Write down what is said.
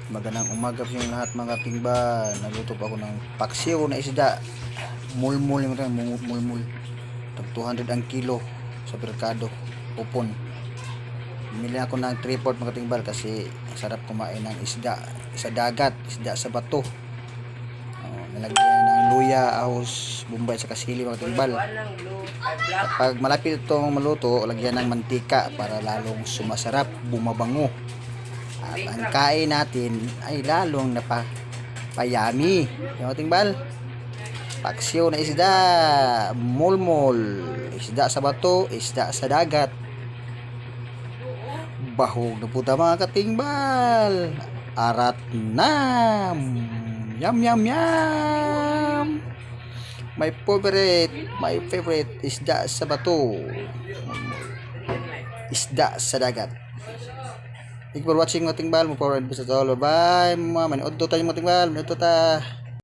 Magandang umaga sa inyong lahat mga katingba. Nagluto pa ako ng paksiw na isda. Mulmul yung mga mulmul. Tag 200 ang kilo sa merkado. Upon. Bumili ako ng 3/4 mga katingbal kasi sarap kumain ng isda sa dagat, isda sa bato. Nalagyan ng luya, ahos, bumbay sa kasili mga katingbal. Kapag malapit itong maluto, lagyan ng mantika para lalong sumasarap, bumabango. At ang kain natin ay lalong napayami. Yung ating bal, paksiw na isda, mulmol, isda sa bato, isda sa dagat. Bahog na puta mga katingbal. Arat na. Yum yum yum. My favorite isda sa bato, isda sa dagat. Thank you for watching mga tingbal. Mo forward sa all. Bye. Manood tayo mga tingbal. Manood ta.